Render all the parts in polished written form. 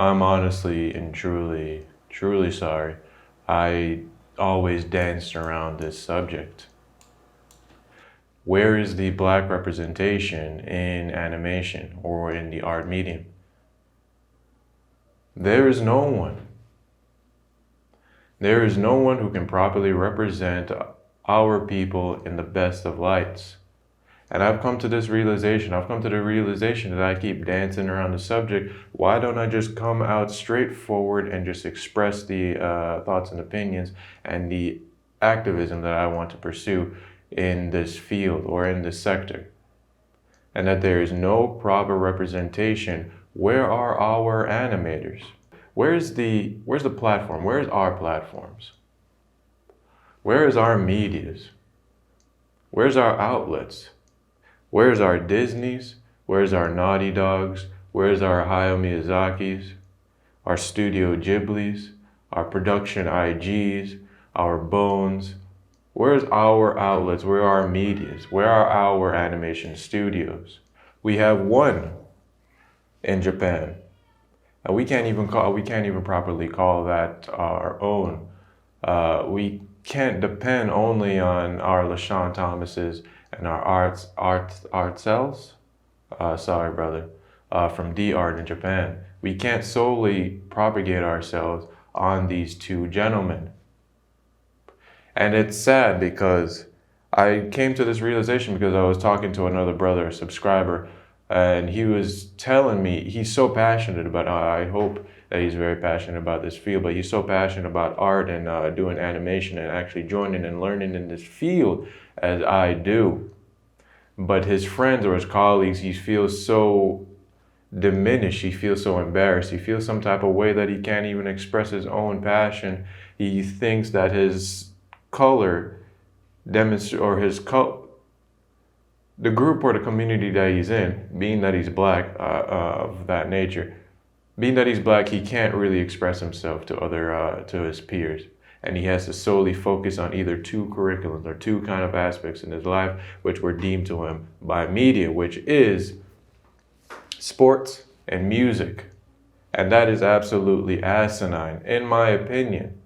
I'm honestly and truly sorry. I always danced around this subject. Where is the black representation in animation or in the art medium? There is no one. There is no one who can properly represent our people in the best of lights. And I've come to this realization. I've come to the realization that I keep dancing around the subject. Why don't I just come out straightforward and just express the thoughts and opinions and the activism that I want to pursue in this field or in this sector? And that there is no proper representation. Where are our animators? Where's the platform? Where's our platforms? Where is our medias? Where's our outlets? Where's our Disneys? Where's our Naughty Dogs? Where's our Hayao Miyazakis? Our Studio Ghiblis? Our production IGs? Our Bones? Where's our outlets? Where are our medias? Where are our animation studios? We have one in Japan. And we can't even properly call that our own. We can't depend only on our LaShawn Thomases and our art cells. Sorry, brother, from D Art in Japan. We can't solely propagate ourselves on these two gentlemen. And it's sad because I came to this realization because I was talking to another brother, a subscriber, and he was telling me he's so passionate about, I hope that he's very passionate about this field, but he's so passionate about art and doing animation and actually joining and learning in this field as I do. But his friends or his colleagues, he feels so diminished, he feels so embarrassed, he feels some type of way that he can't even express his own passion. He thinks that his color the group or the community that he's in, being that he's black, of that nature, being that he's black, he can't really express himself to his peers. And he has to solely focus on either two curriculums or two kind of aspects in his life, which were deemed to him by media, which is sports and music. And that is absolutely asinine, in my opinion,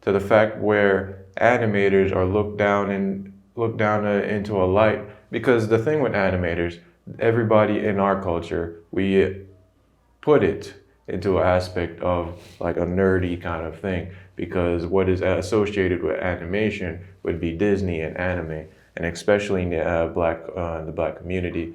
to the fact where animators are looked down into a light. Because the thing with animators, everybody in our culture, we put it into an aspect of like a nerdy kind of thing, because what is associated with animation would be Disney and anime, and especially in the black community,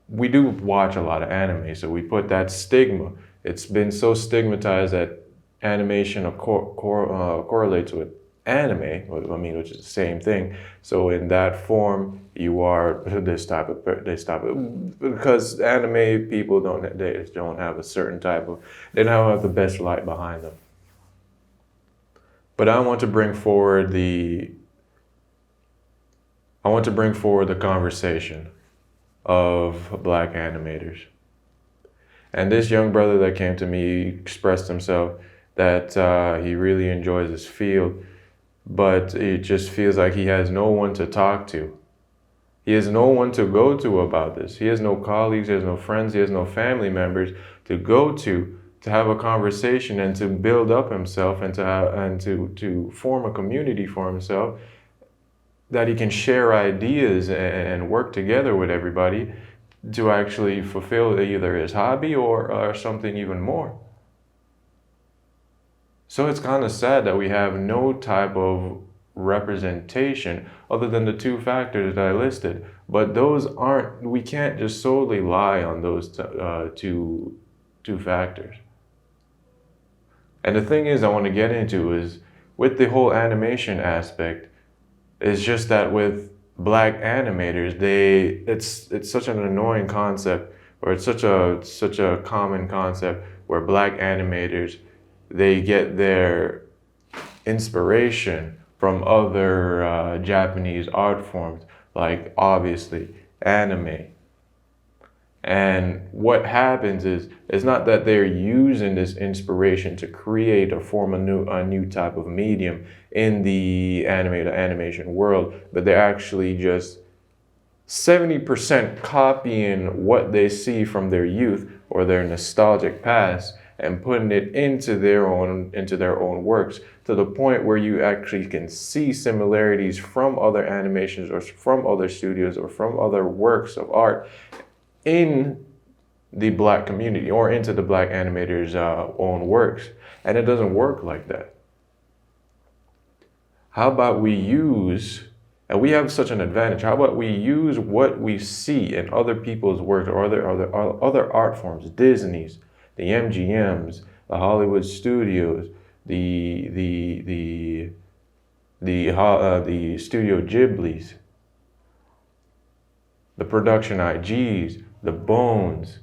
we do watch a lot of anime, so we put that stigma. It's been so stigmatized that animation correlates with anime, I mean, which is the same thing. So in that form, you are this type of because anime people don't have a certain type of, they don't have the best light behind them. But I want to bring forward the conversation of black animators. And this young brother that came to me expressed himself that he really enjoys this field, but it just feels like he has no one to talk to. He has no one to go to about this. He has no colleagues, he has no friends, he has no family members to go to have a conversation and to build up himself and to form a community for himself that he can share ideas and work together with everybody to actually fulfill either his hobby or something even more. So it's kind of sad that we have no type of representation other than the two factors that I listed. But we can't just solely rely on those two factors. And the thing is I want to get into is with the whole animation aspect, it's just that with black animators, it's such an annoying concept, or it's such a common concept where black animators, they get their inspiration from other Japanese art forms, like obviously anime. And what happens is, it's not that they're using this inspiration to create or form a new type of medium in the animation world, but they're actually just 70% copying what they see from their youth, or their nostalgic past and putting it into their own works, to the point where you actually can see similarities from other animations or from other studios or from other works of art in the Black community or into the Black animators' own works. And it doesn't work like that. How about we use, and we have such an advantage, how about we use what we see in other people's work or other art forms, Disney's, the MGMs, the Hollywood studios, the Studio Ghibli's, the production IGs, the Bones,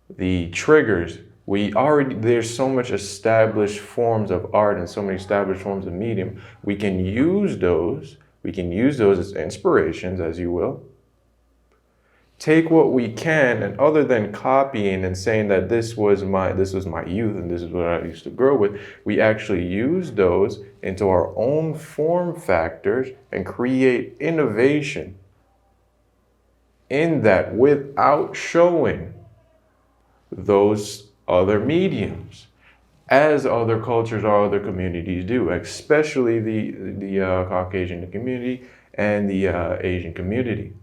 the Triggers. There's so much established forms of art and so many established forms of medium. We can use those as inspirations, as you will. Take what we can, and other than copying and saying that this was my youth and this is what I used to grow with, we actually use those into our own form factors and create innovation in that without showing those other mediums, as other cultures or other communities do, especially the Caucasian community and the Asian community.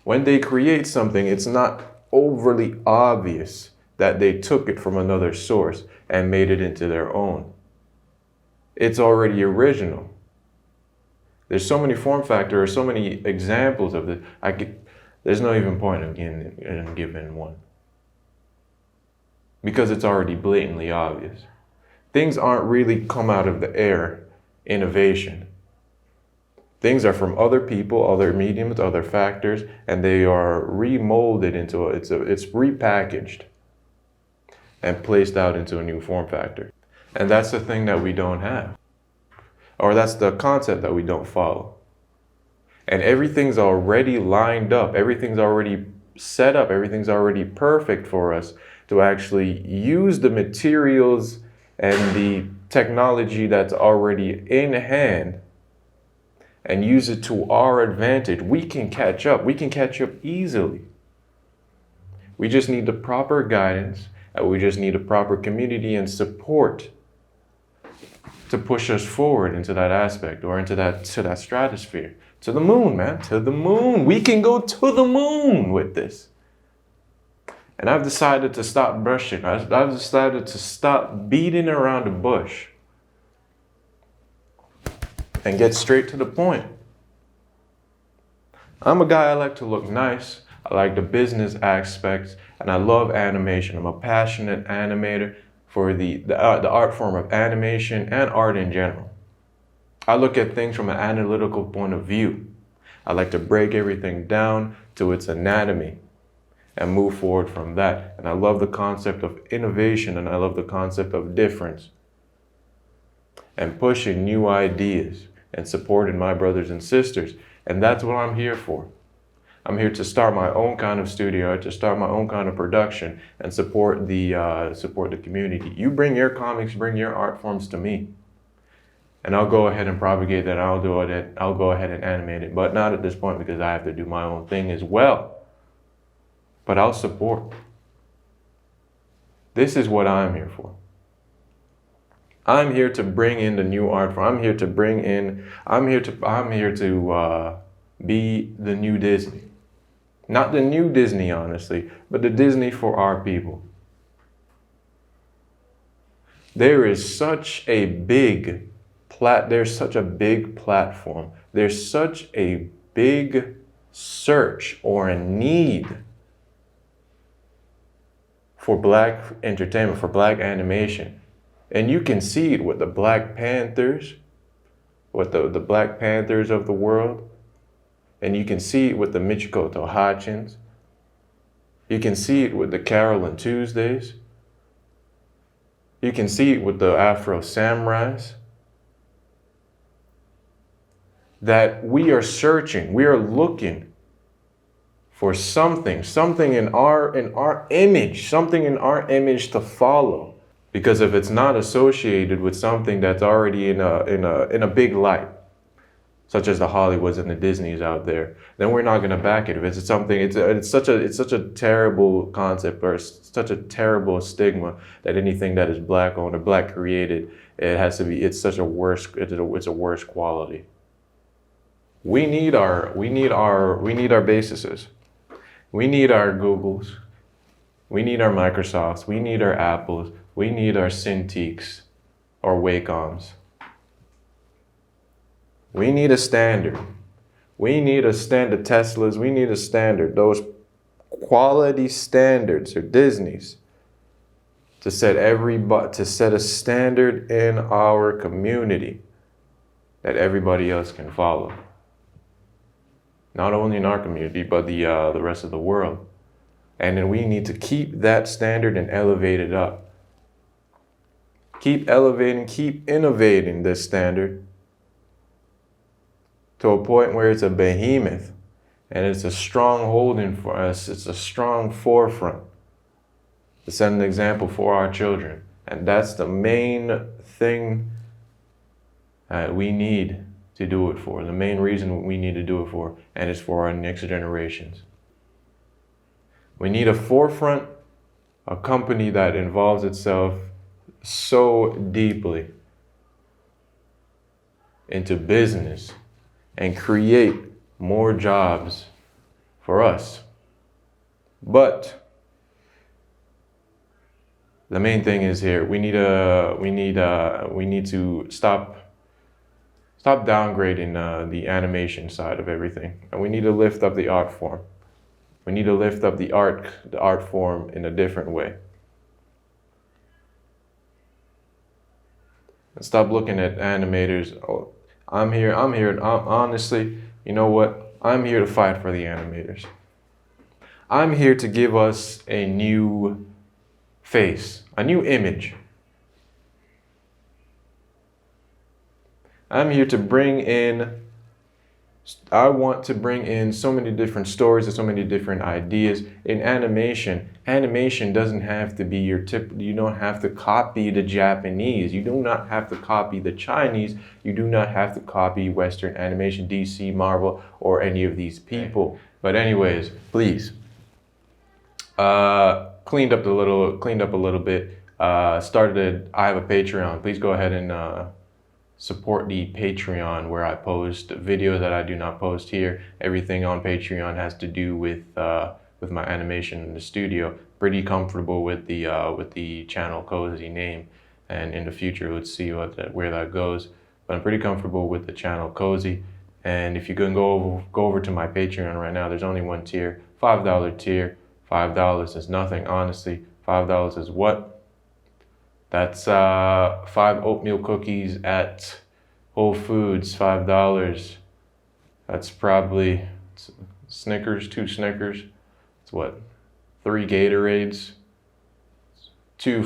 When they create something, it's not overly obvious that they took it from another source and made it into their own. It's already original. There's so many form factors, so many examples of it. There's no even point in giving one, because it's already blatantly obvious. Things aren't really come out of the air, innovation. Things are from other people, other mediums, other factors, and they are remolded into it's repackaged and placed out into a new form factor. And that's the thing that we don't have. Or that's the concept that we don't follow. And everything's already lined up, everything's already set up, everything's already perfect for us to actually use the materials and the technology that's already in hand and use it to our advantage. We can catch up. We can catch up easily. We just need the proper guidance, and we just need a proper community and support to push us forward into that aspect or to that stratosphere. To the moon, man, to the moon. We can go to the moon with this. And I've decided to stop brushing. I've decided to stop beating around the bush and get straight to the point. I'm a guy, I like to look nice. I like the business aspects, and I love animation. I'm a passionate animator for the art form of animation and art in general. I look at things from an analytical point of view. I like to break everything down to its anatomy and move forward from that. And I love the concept of innovation, and I love the concept of difference and pushing new ideas and supporting my brothers and sisters. And that's what I'm here for. I'm here to start my own kind of studio, to start my own kind of production, and support the community. You bring your comics, bring your art forms to me, and I'll go ahead and propagate that. I'll go ahead and animate it, but not at this point, because I have to do my own thing as well. But I'll support. This is what I'm here for. I'm here to bring in the new art form. I'm here to be the new Disney. Not the new Disney, honestly, but the Disney for our people. There's such a big platform. There's such a big search or a need for Black entertainment, for Black animation. And you can see it with the Black Panthers, with the Black Panthers of the world. And you can see it with the Michikoto Hachins. You can see it with the Carolyn Tuesdays. You can see it with the Afro Samurais. That we are searching, we are looking for something in our image, something in our image to follow. Because if it's not associated with something that's already in a big light, such as the Hollywoods and the Disneys out there, then we're not going to back it. If it's something, it's such a terrible concept, or such a terrible stigma, that anything that is black owned or black created, it has to be, it's such a worse, it's a worse quality. We need our bases. We need our Googles. We need our Microsofts. We need our Apples. We need our Cintiqs or Wacoms. We need a standard. We need a standard. Teslas. We need a standard. Those quality standards or Disneys to set a standard in our community that everybody else can follow. Not only in our community, but the rest of the world. And then we need to keep that standard and elevate it up. Keep elevating, keep innovating this standard to a point where it's a behemoth and it's a strong holding for us. It's a strong forefront to set an example for our children. And that's the main thing that we need to do it for. The main reason we need to do it for, and it's for our next generations. We need a forefront, a company that involves itself so deeply into business and create more jobs for us. But the main thing is here, we need to stop downgrading the animation side of everything, and we need to lift up the art form. We need to lift up the art form in a different way. And stop looking at animators. Oh, I'm here. Honestly, you know what? I'm here to fight for the animators. I'm here to give us a new face, a new image. I'm here to I want to bring in so many different stories and so many different ideas. In animation doesn't have to be your you don't have to copy the Japanese. You do not have to copy the Chinese. You do not have to copy Western animation, DC, Marvel, or any of these people. But anyways, please. Cleaned up a little bit. I have a Patreon. Please go ahead and support the Patreon, where I post videos that I do not post here. Everything on Patreon has to do with my animation in the studio. Pretty comfortable with the channel Cozie name, and in the future let's see where that goes. But I'm pretty comfortable with the channel Cozie. And if you can go over to my Patreon right now, there's only one tier, $5 tier. $5 is nothing, honestly. $5 is what? That's 5 oatmeal cookies at Whole Foods, $5. That's probably Snickers, 2 Snickers. It's what? 3 Gatorades, 2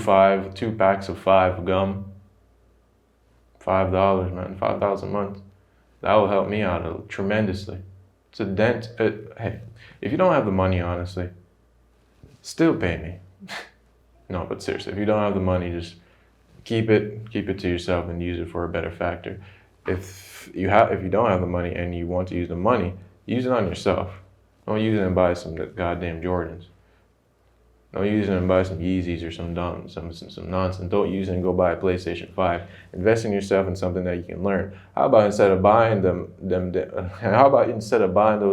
packs of 5 gum. $5, man, $5 a month. That will help me out tremendously. It's a dent. Hey, if you don't have the money, honestly, still pay me. No, but seriously, if you don't have the money, just keep it to yourself and use it for a better factor. If you don't have the money and you want to use the money, use it on yourself. Don't use it and buy some goddamn Jordans. Don't use it and buy some Yeezys or some nonsense. Don't use it and go buy a PlayStation 5. Invest in yourself in something that you can learn. How about instead of buying those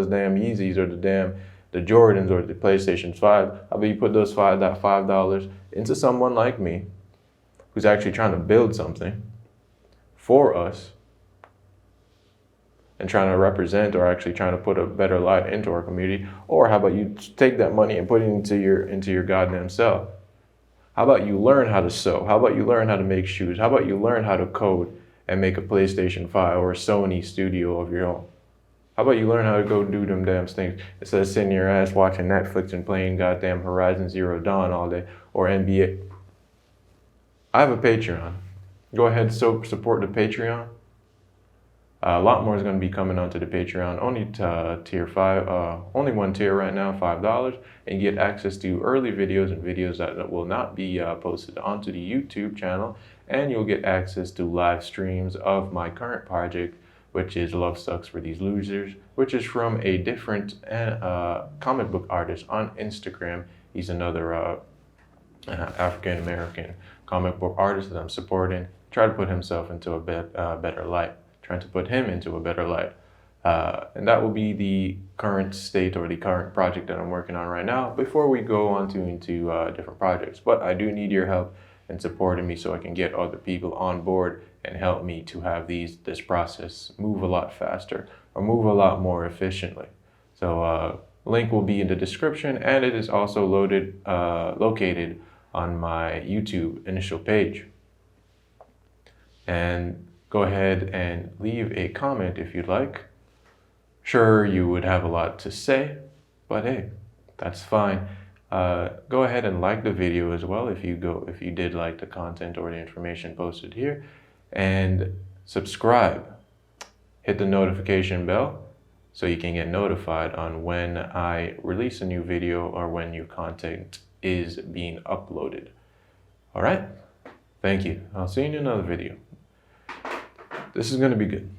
damn Yeezys or the Jordans or the PlayStation 5, how about you put that $5 into someone like me, who's actually trying to build something for us and trying to represent, or actually trying to put a better light into our community? Or how about you take that money and put it into your goddamn self? How about you learn how to sew? How about you learn how to make shoes? How about you learn how to code and make a PlayStation 5 or a Sony studio of your own? How about you learn how to go do them damn things instead of sitting your ass watching Netflix and playing goddamn Horizon Zero Dawn all day, or NBA? I have a Patreon. Go ahead and support the Patreon. A lot more is going to be coming onto the Patreon. Only tier 5, only one tier right now, $5, and you get access to early videos and videos that will not be posted onto the YouTube channel, and you'll get access to live streams of my current project, which is Love Sucks for These Losers, which is from a different comic book artist on Instagram. He's another African American comic book artist that I'm supporting. Try to put himself into a better light. Trying to put him into a better light. And that will be the current state or the current project that I'm working on right now before we go on into different projects. But I do need your help in supporting me so I can get other people on board and help me to have this process move a lot faster or move a lot more efficiently. So link will be in the description, and it is also located on my YouTube initial page. And go ahead and leave a comment if you'd like. Sure, you would have a lot to say, but hey, that's fine. Go ahead and like the video as well if you did like the content or the information posted here, and subscribe. Hit the notification bell so you can get notified on when I release a new video or when new content is being uploaded. All right, thank you. I'll see you in another video. This is going to be good.